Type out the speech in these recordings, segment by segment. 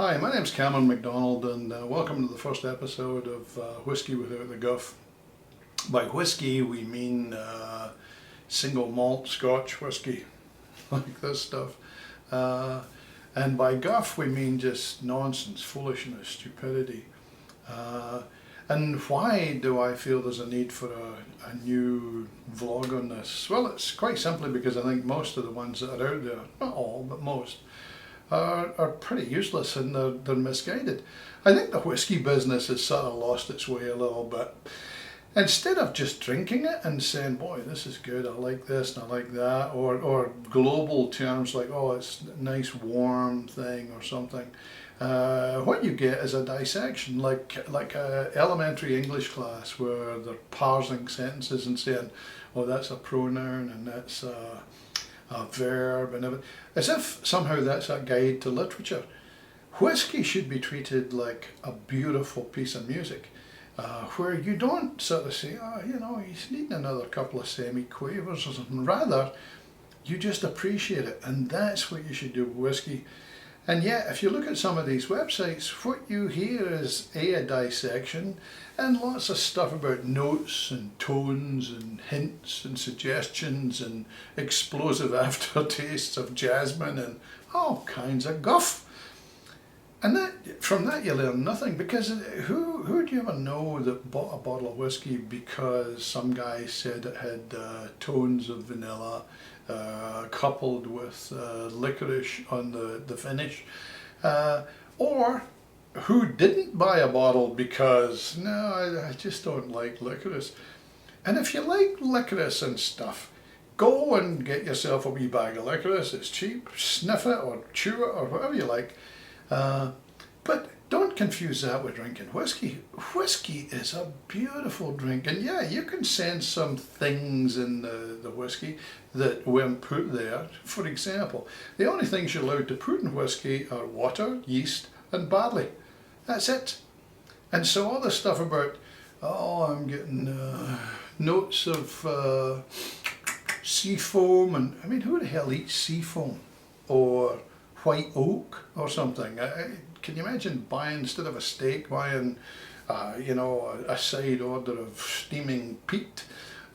Hi, my name's Cameron MacDonald and welcome to the first episode of Whisky Without the Guff. By whisky we mean single malt Scotch whisky, like this stuff. And by guff we mean just nonsense, foolishness, stupidity. And why do I feel there's a need for a new vlog on this? Well, it's quite simply because I think most of the ones that are out there, not all, but most, are pretty useless and they're misguided. I think the whisky business has sort of lost its way a little bit. Instead of just drinking it and saying, boy, this is good, I like this and I like that, or global terms like, oh, it's a nice warm thing or something, what you get is a dissection, like a elementary English class where they're parsing sentences and saying, oh, that's a pronoun and that's a verb and everything, as if somehow that's a guide to literature. Whisky should be treated like a beautiful piece of music, where you don't sort of say, oh, you know, he's needing another couple of semi-quavers or something. Rather, you just appreciate it, and that's what you should do with whisky. And yet, if you look at some of these websites, what you hear is a dissection and lots of stuff about notes and tones and hints and suggestions and explosive aftertastes of jasmine and all kinds of guff. And from that you learn nothing, because who do you ever know that bought a bottle of whiskey because some guy said it had tones of vanilla coupled with licorice on the finish, or who didn't buy a bottle because, no, I just don't like licorice. And if you like licorice and stuff, go and get yourself a wee bag of licorice. It's cheap, sniff it or chew it or whatever you like. But don't confuse that with drinking whiskey. Whiskey is a beautiful drink, and yeah, you can sense some things in the whiskey that weren't put there. For example, the only things you're allowed to put in whiskey are water, yeast and barley. That's it. And so all this stuff about, oh, I'm getting notes of sea foam, and I mean, who the hell eats sea foam or white oak or something? Can you imagine buying, instead of a steak, buying you know, a side order of steaming peat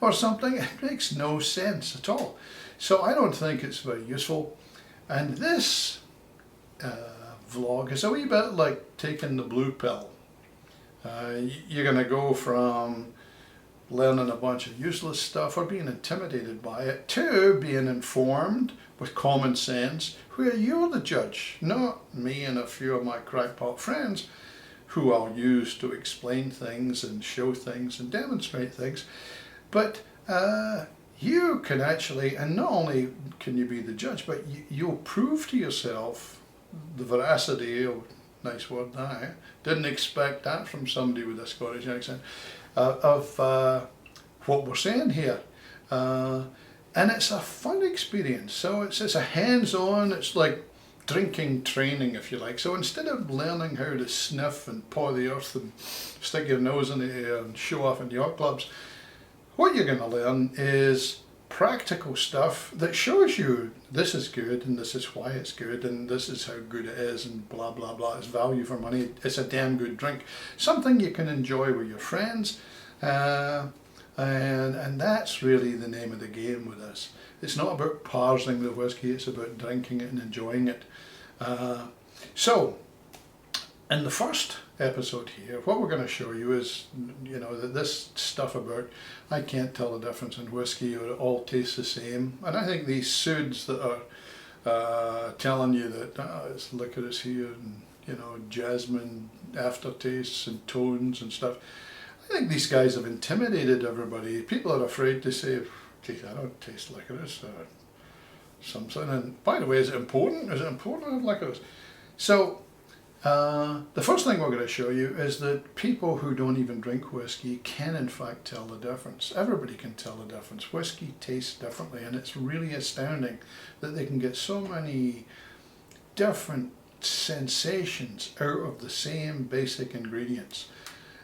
or something? It makes no sense at all. So I don't think it's very useful. And this vlog is a wee bit like taking the blue pill. You're going to go from learning a bunch of useless stuff or being intimidated by it to being informed with common sense, where you're the judge, not me and a few of my crackpot friends who I'll use to explain things and show things and demonstrate things. But you can actually, and not only can you be the judge, but you'll prove to yourself the veracity, oh, nice word that, didn't expect that from somebody with a Scottish accent, of what we're saying here. And it's a fun experience. So it's a hands-on, it's like drinking training, if you like. So instead of learning how to sniff and paw the earth and stick your nose in the air and show off in yacht clubs, what you're going to learn is practical stuff that shows you this is good and this is why it's good and this is how good it is and blah blah blah. It's value for money. It's a damn good drink. Something you can enjoy with your friends. And that's really the name of the game with this. It's not about parsing the whiskey, it's about drinking it and enjoying it. So, in the first episode here, what we're going to show you is, you know, that this stuff about I can't tell the difference in whiskey or it all tastes the same. And I think these suds that are telling you that it's licorice here and, you know, jasmine aftertastes and tones and stuff, I think these guys have intimidated everybody. People are afraid to say, geez, I don't taste licorice or something. And by the way, is it important? Is it important to have licorice? So the first thing we're going to show you is that people who don't even drink whiskey can in fact tell the difference. Everybody can tell the difference. Whiskey tastes differently, and it's really astounding that they can get so many different sensations out of the same basic ingredients.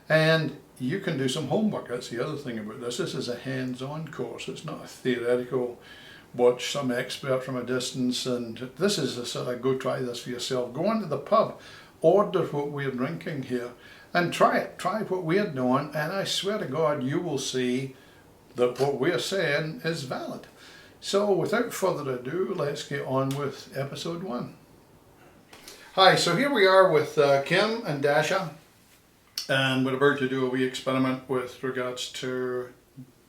And you can do some homework. That's the other thing about this. This is a hands-on course. It's not a theoretical, watch some expert from a distance, and this is a sort of go try this for yourself. Go into the pub order what we're drinking here and try it. Try what we're doing, and I swear to God, you will see that what we're saying is valid. So without further ado, let's get on with episode 1. Hi, so here we are with Kim and Dasha, and we're about to do a wee experiment with regards to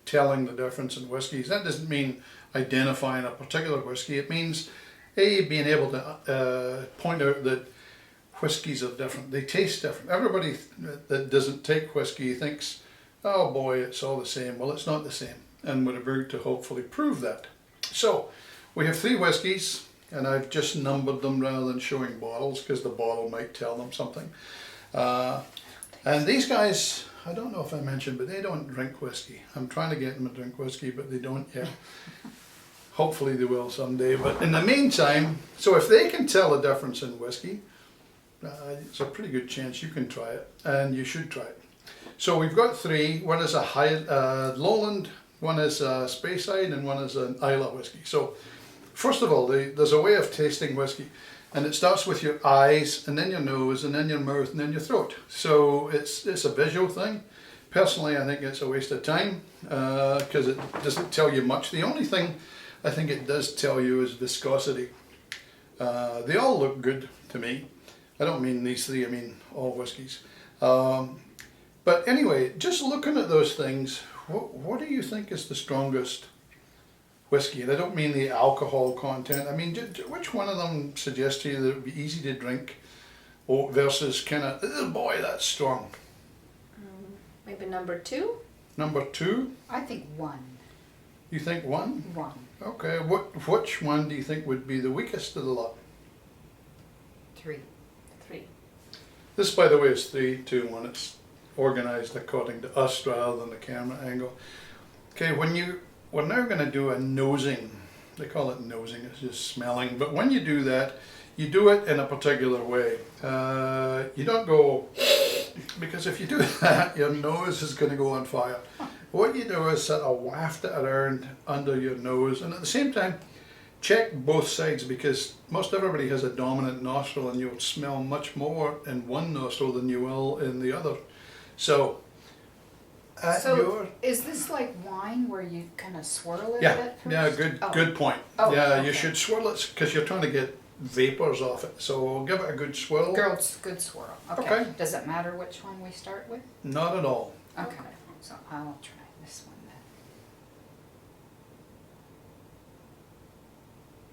telling the difference in whiskies. That doesn't mean identifying a particular whiskey. It means being able to point out that whiskies are different. They taste different. Everybody that doesn't take whiskey thinks, oh boy, it's all the same. Well, it's not the same, and we're about to hopefully prove that. So we have 3 whiskies, and I've just numbered them rather than showing bottles because the bottle might tell them something. And these guys, I don't know if I mentioned, but they don't drink whiskey. I'm trying to get them to drink whiskey, but they don't yet. Hopefully they will someday. But in the meantime, so if they can tell the difference in whiskey, it's a pretty good chance you can try it, and you should try it. So we've got 3. One is a Lowland, one is a Speyside, and one is an Islay whiskey. So first of all, there's a way of tasting whiskey. And it starts with your eyes, and then your nose, and then your mouth, and then your throat. So it's a visual thing. Personally, I think it's a waste of time because it doesn't tell you much. The only thing I think it does tell you is viscosity. They all look good to me. I don't mean these 3, I mean all whiskies. But anyway, just looking at those things, what do you think is the strongest whiskey? And I don't mean the alcohol content. I mean, which one of them suggests to you that it would be easy to drink versus kind of, oh boy, that's strong? Maybe number 2? Number 2? I think 1. You think 1? 1. Okay, which one do you think would be the weakest of the lot? 3. 3. This, by the way, is 3, 2, 1. It's organized according to us rather than the camera angle. Okay, we're now going to do a nosing. They call it nosing, it's just smelling. But when you do that, you do it in a particular way. You don't go, because if you do that, your nose is going to go on fire. What you do is sort of waft it around under your nose, and at the same time, check both sides, because most everybody has a dominant nostril, and you'll smell much more in one nostril than you will in the other. So, is this like wine where you kind of swirl it yeah, a bit first? Yeah, good point. Oh, yeah, okay. You should swirl it because you're trying to get vapors off it. So give it a good swirl. Good swirl. Okay. Does it matter which one we start with? Not at all. Okay. So I'll try this one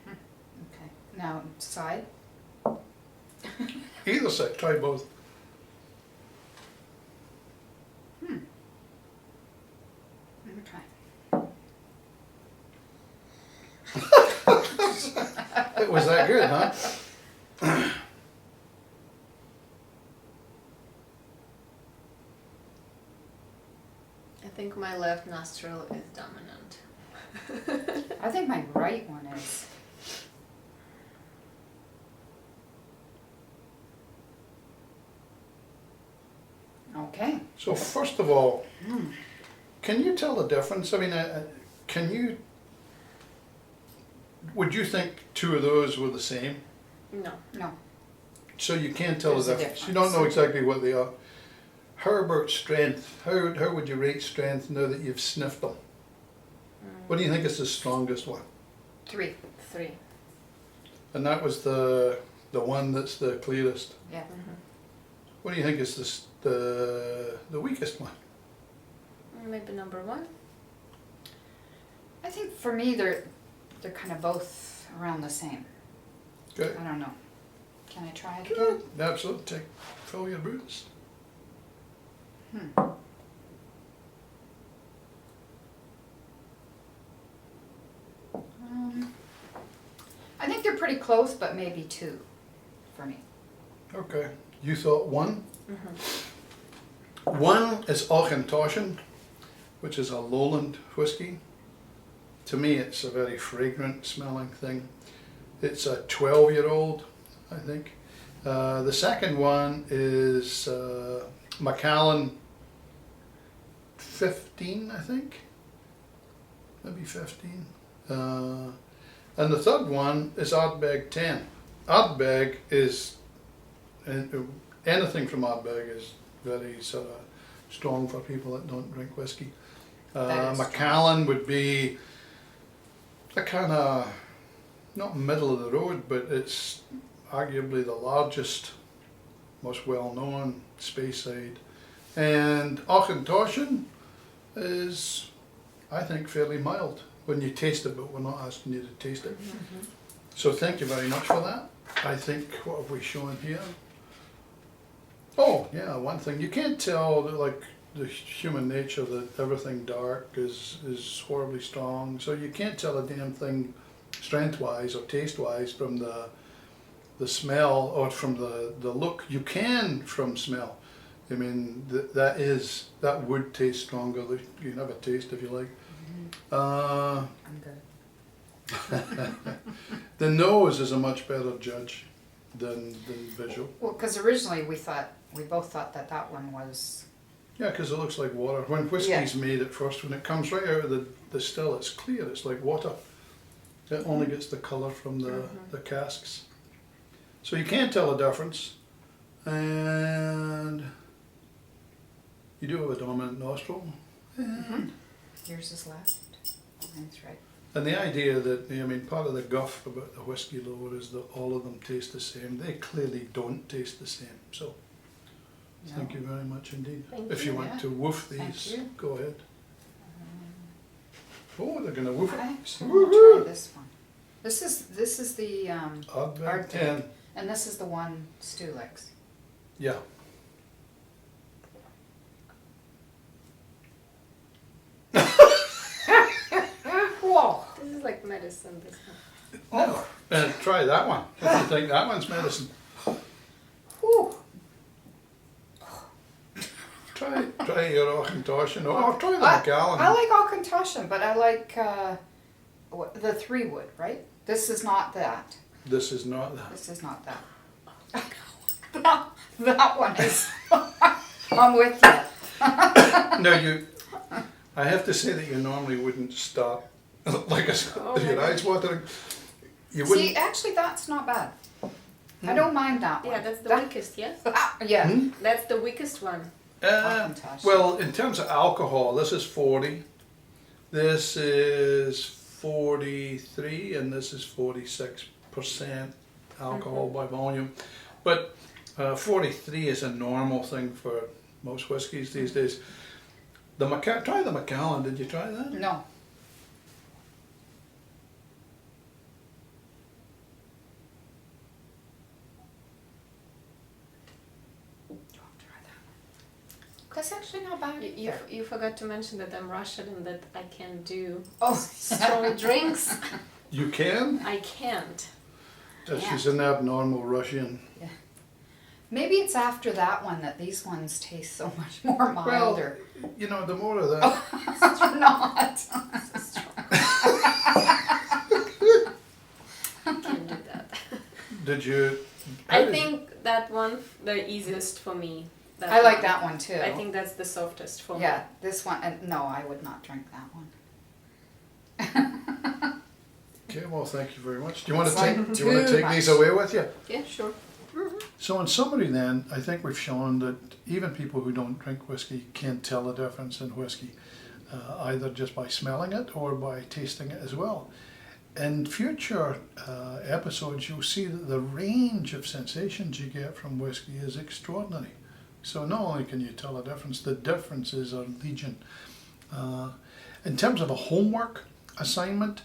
then. Okay. Now side. Either side, try both. Okay. It was that good, huh? I think my left nostril is dominant. I think my right one is. Okay. So first of all, can you tell the difference? I mean, would you think 2 of those were the same? No. No. So you can't tell There's the a difference. You don't know difference. exactly what they are. How about strength? How would you rate strength now that you've sniffed them? What do you think is the strongest one? 3. 3. And that was the one that's the clearest. Yeah. What do you think is the weakest one? Maybe number 1? I think for me they're kind of both around the same. Good. I don't know. Can I try it again? Good. Absolutely. Fill your boots. I think they're pretty close, but maybe 2 for me. Okay. You thought 1? 1 is Auchentoshan, which is a lowland whiskey. To me, it's a very fragrant smelling thing. It's a 12-year-old, I think. The second one is Macallan 15, I think. Maybe 15. And the third one is Ardbeg 10. Ardbeg is anything from Ardbeg is very sort of strong for people that don't drink whiskey. That is Macallan would be a kind of, not middle of the road, but it's arguably the largest, most well known Speyside. And Auchentoshan is, I think, fairly mild when you taste it, but we're not asking you to taste it. Mm-hmm. So thank you very much for that. I think, what have we shown here? Oh, yeah, one thing. You can't tell, like, the human nature that everything dark is horribly strong. So you can't tell a damn thing strength-wise or taste-wise from the smell or from the look. You can from smell. I mean, that would taste stronger. You can have a taste if you like. I'm good. The nose is a much better judge than visual. Well, because originally we both thought that one was. Yeah, because it looks like water. When whiskey's made at first, when it comes right out of the still, it's clear. It's like water. It only gets the colour from the casks. So you can't tell a difference. And you do have a dominant nostril. Yours is left. Mine's right. And the idea that, I mean, part of the guff about the whiskey lower is that all of them taste the same. They clearly don't taste the same. So, thank you very much indeed. Thank If you you. want to woof Thank these, you. go ahead. Oh, they're going to woof it. I actually want to try this one. This is the Ardbeg Ardbeg. 10. and this is the one Stu likes. Yeah. Whoa! This is like medicine, this one. Oh, and try that one. If you think that one's medicine, Whew. try your Auchentoshan or try the I Macallan. like Auchentoshan, but I like the 3 wood, right? This is not that. This is not that. This is not that. that one is. I'm with you. No, I have to say that you normally wouldn't stop like Oh my your eyes watering. You See, wouldn't. actually, that's not bad. I don't mind that one. Yeah, that's the That- weakest, yes? Yeah. Hmm? That's the weakest one. Auchentoshan. Well, in terms of alcohol, this is 40. This is 43, and this is 46% alcohol by volume. But 43 is a normal thing for most whiskies these days. Try the Macallan. Did you try that? No. That's actually not bad. You forgot to mention that I'm Russian and that I can do Oh, strong drinks. You can? I can't. She's an abnormal Russian. maybe it's after that one that these ones taste so much more milder. Well, you know, the more of that. They're not. I can't do that. Did you? I think that one, the easiest for me. I like that one too. I think that's the softest for me. Yeah, this one. No, I would not drink that one. Okay, well, thank you very much. Do you want to It's take? like Do you want to too take these much. away with you? Yeah, sure. So in summary then, I think we've shown that even people who don't drink whiskey can tell the difference in whiskey, either just by smelling it or by tasting it as well. In future episodes, you'll see that the range of sensations you get from whiskey is extraordinary. So not only can you tell a difference, the differences are legion. In terms of a homework assignment,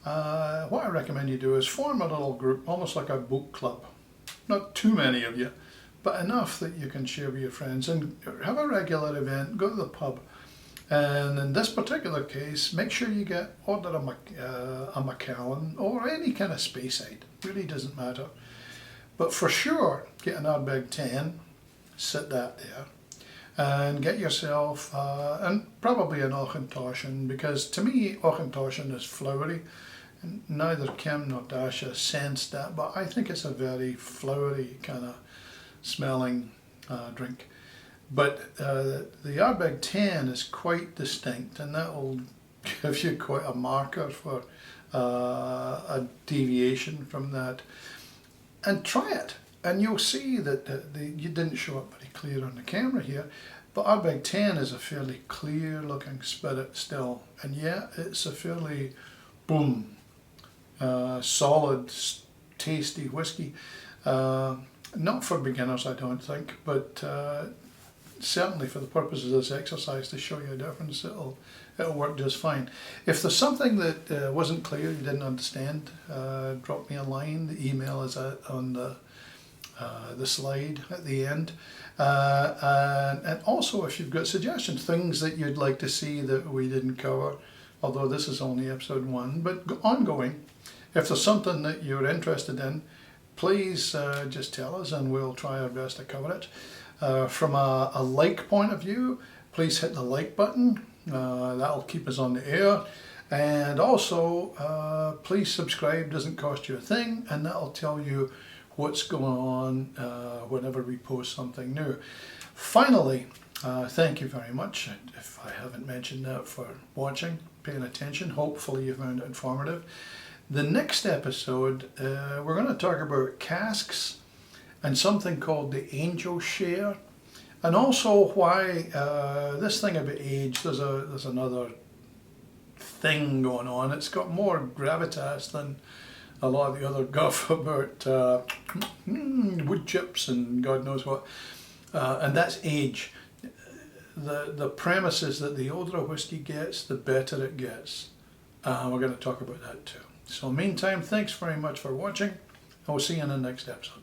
what I recommend you do is form a little group, almost like a book club. Not too many of you, but enough that you can share with your friends and have a regular event, go to the pub. And in this particular case, make sure you order a Macallan or any kind of Speyside, really doesn't matter. But for sure, get an Ardbeg 10, sit that there, and get yourself, and probably an Auchentoshan, because to me, Auchentoshan is flowery. Neither Kim nor Dasha sensed that, but I think it's a very flowery kind of smelling drink. But the Ardbeg 10 is quite distinct, and that will give you quite a marker for a deviation from that. And try it. And you'll see that you didn't show up very clear on the camera here, but Ardbeg 10 is a fairly clear looking spirit still. And yeah, it's a fairly, boom, solid, tasty whiskey. Not for beginners, I don't think, but certainly for the purposes of this exercise to show you a difference, it'll work just fine. If there's something that wasn't clear, you didn't understand, drop me a line. The email is on the slide at the end. And also, if you've got suggestions, things that you'd like to see that we didn't cover, although this is only episode 1, but ongoing, if there's something that you're interested in, please just tell us and we'll try our best to cover it. From a like point of view, please hit the like button. That'll keep us on the air. And also, please subscribe, doesn't cost you a thing, and that'll tell you what's going on whenever we post something new. Finally, thank you very much, if I haven't mentioned that, for watching, paying attention. Hopefully you found it informative. The next episode, we're going to talk about casks and something called the angel share, and also why this thing about age, there's another thing going on. It's got more gravitas than a lot of the other guff about wood chips and God knows what, and that's age. The premise is that the older a whiskey gets, the better it gets. We're going to talk about that too. So meantime, thanks very much for watching. I'll see you in the next episode.